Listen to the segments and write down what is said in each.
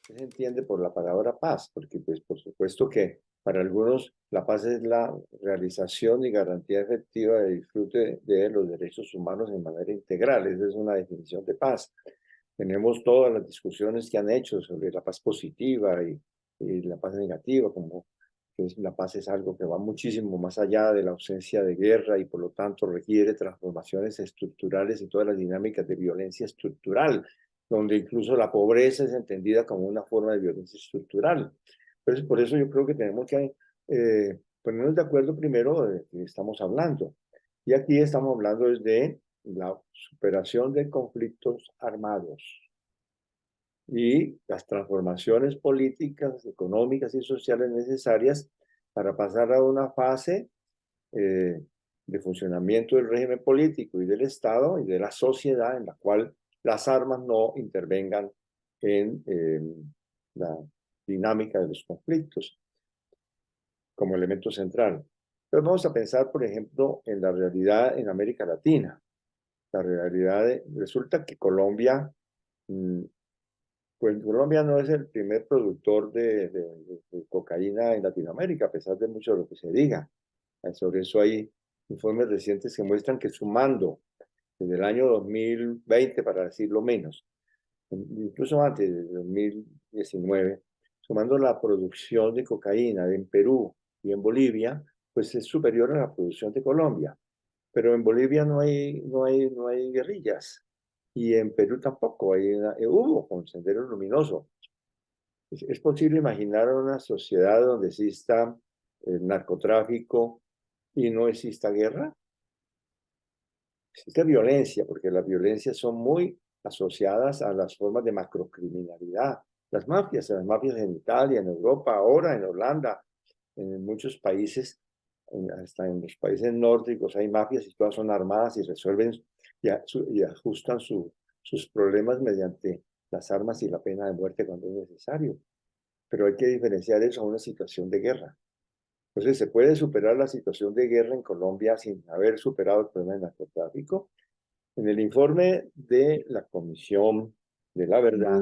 ¿qué se entiende por la palabra paz? Porque, pues, por supuesto que para algunos la paz es la realización y garantía efectiva de disfrute de los derechos humanos de manera integral. Esa es una definición de paz. Tenemos todas las discusiones que han hecho sobre la paz positiva y la paz negativa, como que la paz es algo que va muchísimo más allá de la ausencia de guerra y por lo tanto requiere transformaciones estructurales y todas las dinámicas de violencia estructural, donde incluso la pobreza es entendida como una forma de violencia estructural. Entonces, por eso yo creo que tenemos que ponernos de acuerdo primero de qué estamos hablando. Y aquí estamos hablando desde la superación de conflictos armados y las transformaciones políticas, económicas y sociales necesarias para pasar a una fase eh, de funcionamiento del régimen político y del Estado y de la sociedad en la cual las armas no intervengan en la dinámica de los conflictos como elemento central. Pero vamos a pensar, por ejemplo, en la realidad en América Latina. La realidad resulta que Colombia, mm, pues Colombia no es el primer productor de cocaína en Latinoamérica, a pesar de mucho de lo que se diga. Sobre eso hay informes recientes que muestran que sumando desde el año 2020, para decirlo menos, incluso antes de 2019, sumando la producción de cocaína en Perú y en Bolivia, pues es superior a la producción de Colombia. Pero en Bolivia no hay guerrillas. Y en Perú tampoco hubo con Sendero Luminoso. ¿Es posible imaginar una sociedad donde exista el narcotráfico y no exista guerra? Existe violencia, porque las violencias son muy asociadas a las formas de macrocriminalidad. Las mafias en Italia, en Europa, ahora en Holanda, en muchos países, hasta en los países nórdicos hay mafias y todas son armadas y resuelven y ajustan sus problemas mediante las armas y la pena de muerte cuando es necesario. Pero hay que diferenciar eso a una situación de guerra. Entonces, ¿se puede superar la situación de guerra en Colombia sin haber superado el problema del narcotráfico? En el informe de la Comisión de la Verdad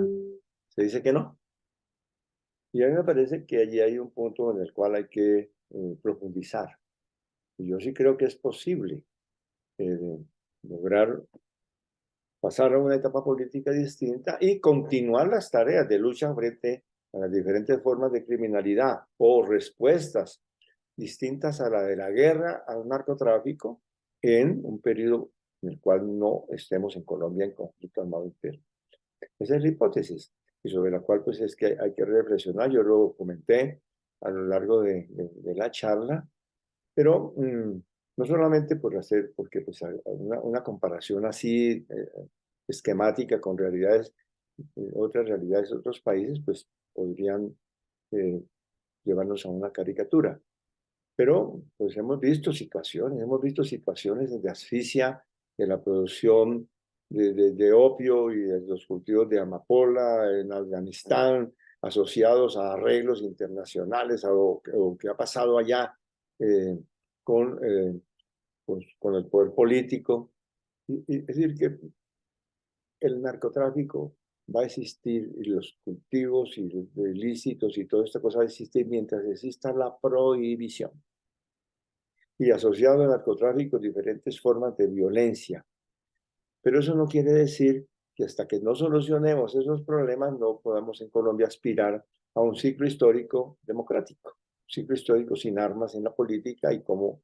se dice que no. Y a mí me parece que allí hay un punto en el cual hay que profundizar. Y yo sí creo que es posible eh, lograr pasar a una etapa política distinta y continuar las tareas de lucha frente a las diferentes formas de criminalidad o respuestas distintas a la de la guerra al narcotráfico en un periodo en el cual no estemos en Colombia en conflicto armado interno. Esa es la hipótesis y sobre la cual pues es que hay que reflexionar. Yo lo comenté a lo largo de la charla, pero no solamente por hacer, porque pues una comparación así esquemática con realidades, otras realidades de otros países, pues podrían eh, llevarnos a una caricatura. Pero pues hemos visto situaciones de asfixia, de la producción de opio y de los cultivos de amapola en Afganistán, asociados a arreglos internacionales, a lo que ha pasado allá eh, con, con el poder político. Es decir, que el narcotráfico va a existir y los cultivos y los ilícitos y toda esta cosa va a existir mientras exista la prohibición y asociado al narcotráfico diferentes formas de violencia. Pero eso no quiere decir que hasta que no solucionemos esos problemas no podamos en Colombia aspirar a un ciclo histórico democrático, un ciclo histórico sin armas en la política y con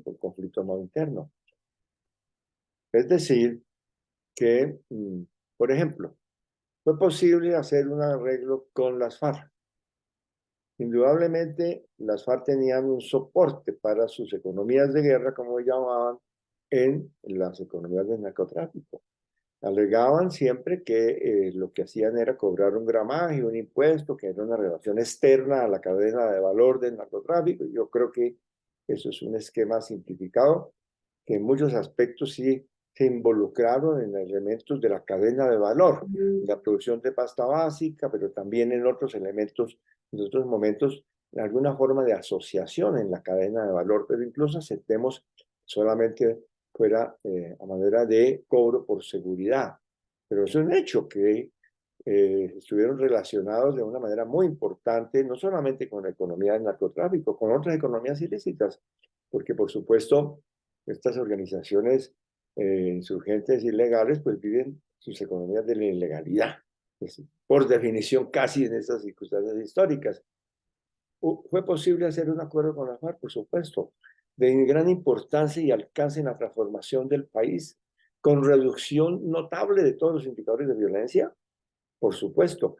el conflicto armado interno. Es decir, que, por ejemplo, fue posible hacer un arreglo con las FARC. Indudablemente, las FARC tenían un soporte para sus economías de guerra, como llamaban, en las economías del narcotráfico. Alegaban siempre que lo que hacían era cobrar un gramaje, un impuesto, que era una relación externa a la cadena de valor del narcotráfico. Yo creo que eso es un esquema simplificado, que en muchos aspectos sí se involucraron en elementos de la cadena de valor, la producción de pasta básica, pero también en otros elementos, en otros momentos, en alguna forma de asociación en la cadena de valor, pero incluso aceptemos solamente fuera a manera de cobro por seguridad. Pero es un hecho que estuvieron relacionados de una manera muy importante, no solamente con la economía del narcotráfico, con otras economías ilícitas, porque por supuesto estas organizaciones insurgentes ilegales pues viven sus economías de la ilegalidad, pues, por definición casi en estas circunstancias históricas. ¿Fue posible hacer un acuerdo con la FARC? Por supuesto, de gran importancia y alcance en la transformación del país, con reducción notable de todos los indicadores de violencia, por supuesto.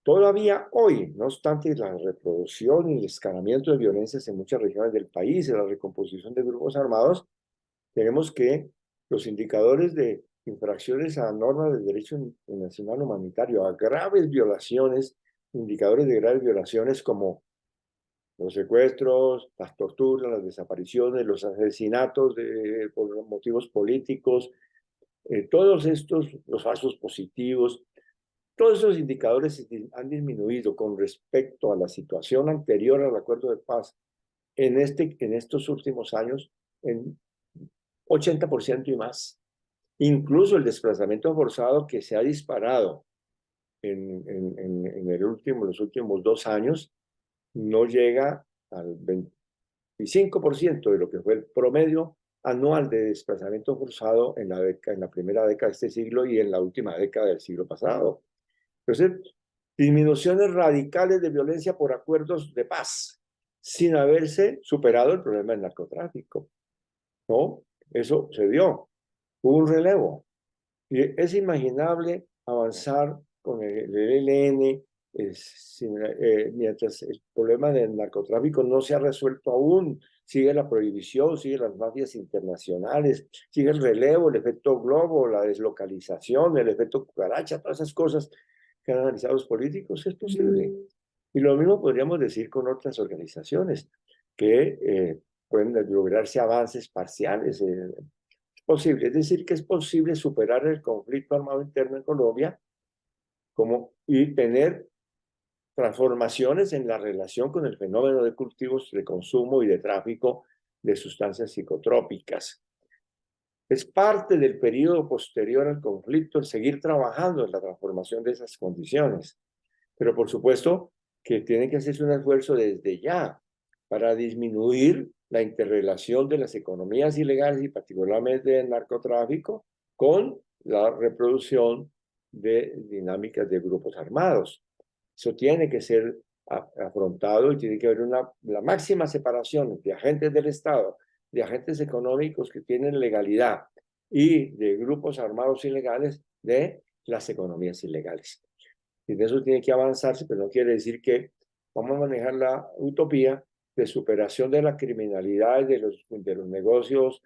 Todavía hoy, no obstante la reproducción y el escalamiento de violencias en muchas regiones del país y la recomposición de grupos armados, tenemos que los indicadores de infracciones a normas del derecho internacional humanitario, a graves violaciones, indicadores de graves violaciones como los secuestros, las torturas, las desapariciones, los asesinatos por motivos políticos, todos estos, los falsos positivos, todos esos indicadores han disminuido con respecto a la situación anterior al acuerdo de paz en estos últimos años en 80% y más. Incluso el desplazamiento forzado que se ha disparado los últimos 2 años no llega al 25% de lo que fue el promedio anual de desplazamiento forzado en la primera década de este siglo y en la última década del siglo pasado. Entonces, disminuciones radicales de violencia por acuerdos de paz, sin haberse superado el problema del narcotráfico, ¿no? Eso se dio, hubo un relevo. Y es imaginable avanzar con el ELN mientras el problema del narcotráfico no se ha resuelto aún. Sigue la prohibición, sigue las mafias internacionales, sigue el relevo, el efecto globo, la deslocalización, el efecto cucaracha, todas esas cosas que han analizado los políticos. Es posible. Y lo mismo podríamos decir con otras organizaciones que pueden lograrse avances parciales. Posible, es decir, que es posible superar el conflicto armado interno en Colombia y tener transformaciones en la relación con el fenómeno de cultivos de consumo y de tráfico de sustancias psicotrópicas. Es parte del periodo posterior al conflicto el seguir trabajando en la transformación de esas condiciones. Pero por supuesto que tiene que hacerse un esfuerzo desde ya para disminuir la interrelación de las economías ilegales y particularmente del narcotráfico con la reproducción de dinámicas de grupos armados. Eso tiene que ser afrontado y tiene que haber la máxima separación entre agentes del Estado, de agentes económicos que tienen legalidad y de grupos armados ilegales de las economías ilegales. Y de eso tiene que avanzarse, pero no quiere decir que vamos a manejar la utopía de superación de la criminalidad y de los negocios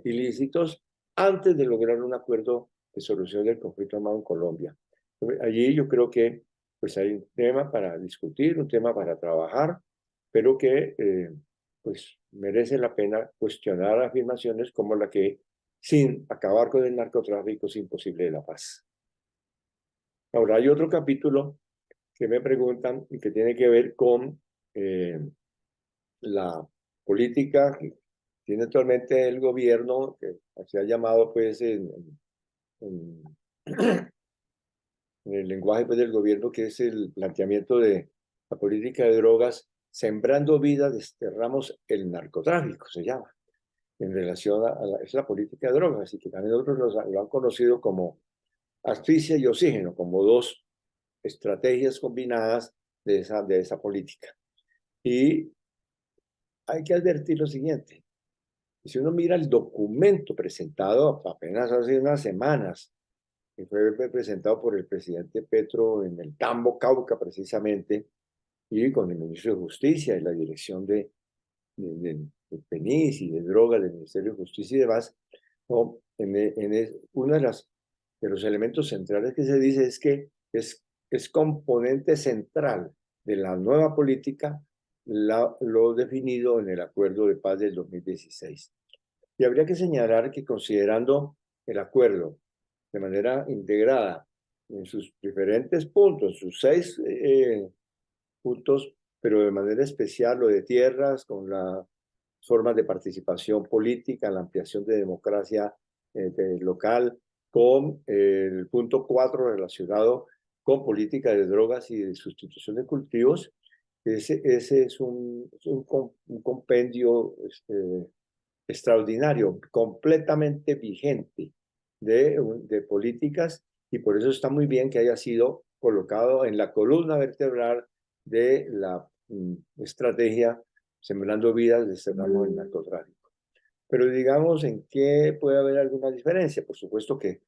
ilícitos antes de lograr un acuerdo de solución del conflicto armado en Colombia. Allí yo creo que pues hay un tema para discutir, un tema para trabajar, pero que pues merece la pena cuestionar afirmaciones como la que sin acabar con el narcotráfico es imposible la paz. Ahora, hay otro capítulo que me preguntan y que tiene que ver con la política que tiene actualmente el gobierno, que se ha llamado pues en, en el lenguaje pues, del gobierno, que es el planteamiento de la política de drogas, sembrando vida, desterramos el narcotráfico, se llama, en relación es la política de drogas, así que también otros lo han conocido como asfixia y oxígeno, como dos estrategias combinadas de esa política. Y hay que advertir lo siguiente. Si uno mira el documento presentado apenas hace unas semanas, que fue presentado por el presidente Petro en el Tambo, Cauca, precisamente, y con el ministro de Justicia y la dirección de PENIS y de drogas del Ministerio de Justicia y demás, ¿no? Uno de los elementos centrales que se dice es que es componente central de la nueva política lo definido en el Acuerdo de Paz del 2016. Y habría que señalar que considerando el acuerdo de manera integrada en sus diferentes puntos, sus 6 puntos, pero de manera especial lo de tierras, con las formas de participación política, la ampliación de democracia local, con el punto 4 relacionado con política de drogas y de sustitución de cultivos. Ese es un compendio extraordinario, completamente vigente de políticas, y por eso está muy bien que haya sido colocado en la columna vertebral de la estrategia Sembrando Vidas, desterramos el narcotráfico. Pero digamos, ¿en qué puede haber alguna diferencia? Por supuesto que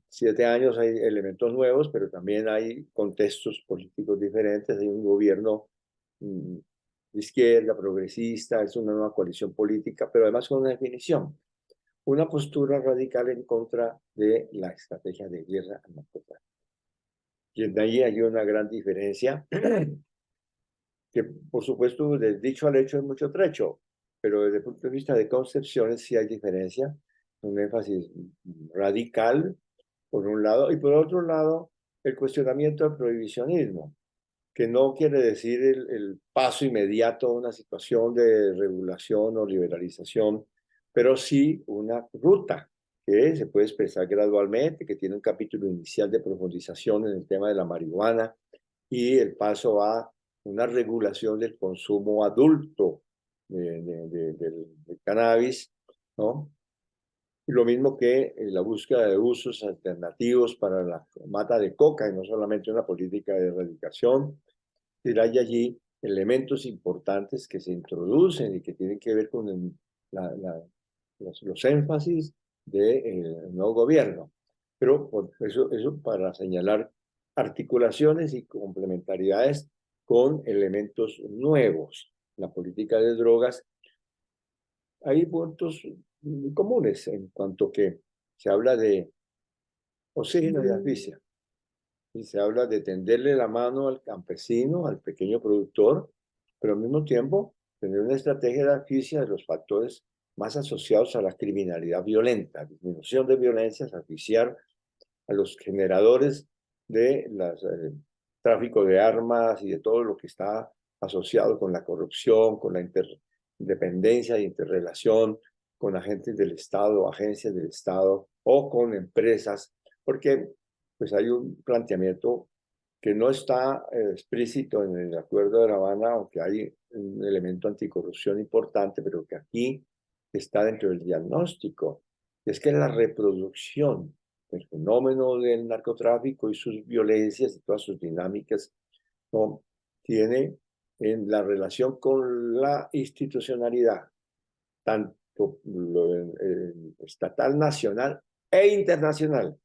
7 años hay elementos nuevos, pero también hay contextos políticos diferentes. Hay un gobierno mm, de izquierda, progresista, es una nueva coalición política, pero además con una definición, una postura radical en contra de la estrategia de guerra al narcotráfico. Y de ahí hay una gran diferencia, que por supuesto del dicho al hecho hay mucho trecho, pero desde el punto de vista de concepciones sí hay diferencia, un énfasis radical por un lado, y por otro lado, el cuestionamiento del prohibicionismo, que no quiere decir el paso inmediato a una situación de regulación o liberalización, pero sí una ruta que se puede expresar gradualmente, que tiene un capítulo inicial de profundización en el tema de la marihuana y el paso a una regulación del consumo adulto del cannabis, ¿no? Lo mismo que la búsqueda de usos alternativos para la mata de coca y no solamente una política de erradicación. Hay allí elementos importantes que se introducen y que tienen que ver con los énfasis del nuevo gobierno. Pero por eso para señalar articulaciones y complementariedades con elementos nuevos. La política de drogas, hay puntos muy comunes en cuanto que se habla de oxígeno y asfixia. Y se habla de tenderle la mano al campesino, al pequeño productor, pero al mismo tiempo tener una estrategia de asfixia de los factores más asociados a la criminalidad violenta, disminución de violencias, asfixiar a los generadores de tráfico de armas y de todo lo que está asociado con la corrupción, con la interdependencia e interrelación con agentes del Estado, agencias del Estado o con empresas, porque pues hay un planteamiento que no está explícito en el Acuerdo de La Habana, aunque hay un elemento anticorrupción importante, pero que aquí está dentro del diagnóstico. Es que la reproducción del fenómeno del narcotráfico y sus violencias y todas sus dinámicas, ¿no?, tiene en la relación con la institucionalidad, tanto estatal, nacional e internacional,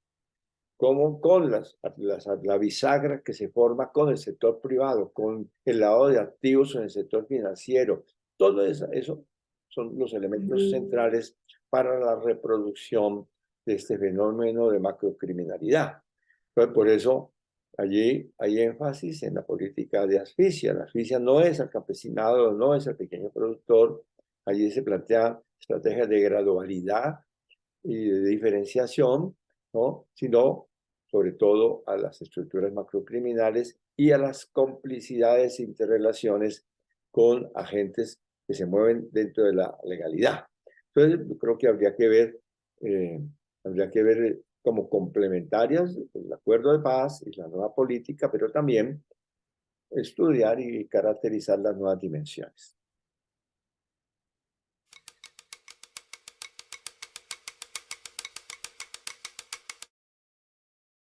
como con la bisagra que se forma con el sector privado, con el lavado de activos en el sector financiero. Todo eso son los elementos centrales para la reproducción de este fenómeno de macrocriminalidad. Entonces, por eso allí hay énfasis en la política de asfixia. La asfixia no es al campesinado, no es al pequeño productor. Allí se plantean estrategias de gradualidad y de diferenciación, ¿no?, sino sobre todo a las estructuras macrocriminales y a las complicidades e interrelaciones con agentes que se mueven dentro de la legalidad. Entonces, yo creo que habría que ver como complementarias el acuerdo de paz y la nueva política, pero también estudiar y caracterizar las nuevas dimensiones.